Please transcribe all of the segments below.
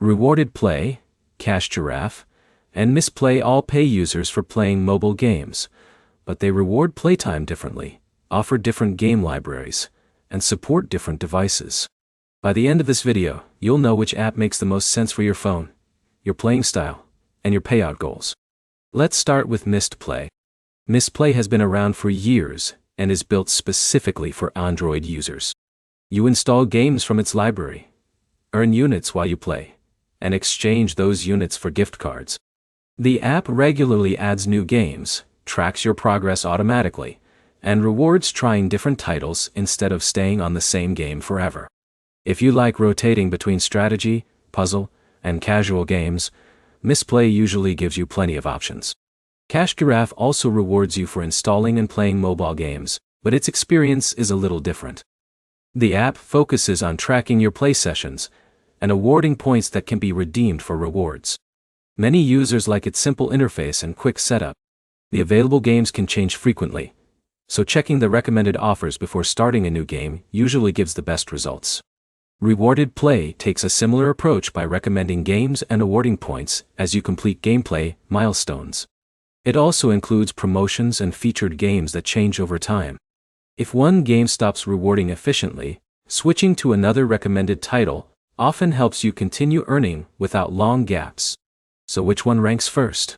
Rewarded Play, Giraffe, and Mistplay all pay users for playing mobile games, but they reward playtime differently, offer different game libraries, and support different devices. By the end of this video, you'll know which app makes the most sense for your phone, your playing style, and your payout goals. Let's start with Mistplay. Mistplay has been around for years and is built specifically for Android users. You install games from its library, earn units while you play, and exchange those units for gift cards. The app regularly adds new games, tracks your progress automatically, and rewards trying different titles instead of staying on the same game forever. If you like rotating between strategy, puzzle, and casual games, Mistplay usually gives you plenty of options. Giraffe also rewards you for installing and playing mobile games, but its experience is a little different. The app focuses on tracking your play sessions and awarding points that can be redeemed for rewards. Many users like its simple interface and quick setup. The available games can change frequently, so checking the recommended offers before starting a new game usually gives the best results. Rewarded Play takes a similar approach by recommending games and awarding points as you complete gameplay milestones. It also includes promotions and featured games that change over time. If one game stops rewarding efficiently, switching to another recommended title often helps you continue earning without long gaps. So which one ranks first?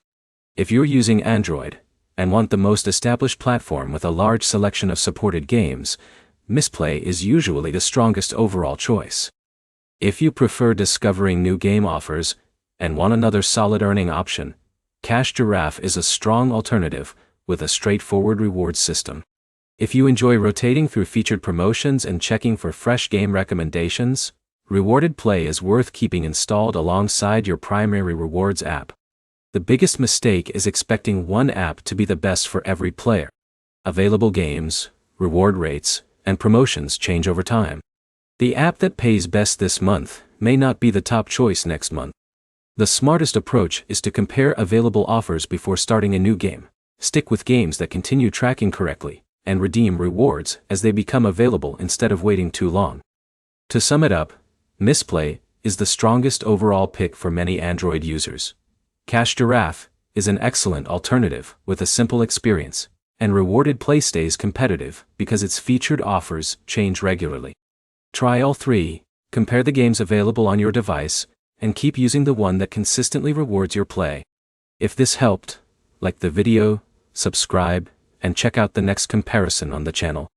If you're using Android and want the most established platform with a large selection of supported games, Mistplay is usually the strongest overall choice. If you prefer discovering new game offers and want another solid earning option, Giraffe is a strong alternative with a straightforward rewards system. If you enjoy rotating through featured promotions and checking for fresh game recommendations, Rewarded Play is worth keeping installed alongside your primary rewards app. The biggest mistake is expecting one app to be the best for every player. Available games, reward rates, and promotions change over time. The app that pays best this month may not be the top choice next month. The smartest approach is to compare available offers before starting a new game, stick with games that continue tracking correctly, and redeem rewards as they become available instead of waiting too long. To sum it up, Mistplay is the strongest overall pick for many Android users. Giraffe is an excellent alternative with a simple experience, and Rewarded Play stays competitive because its featured offers change regularly. Try all three, compare the games available on your device, and keep using the one that consistently rewards your play. If this helped, like the video, subscribe, and check out the next comparison on the channel.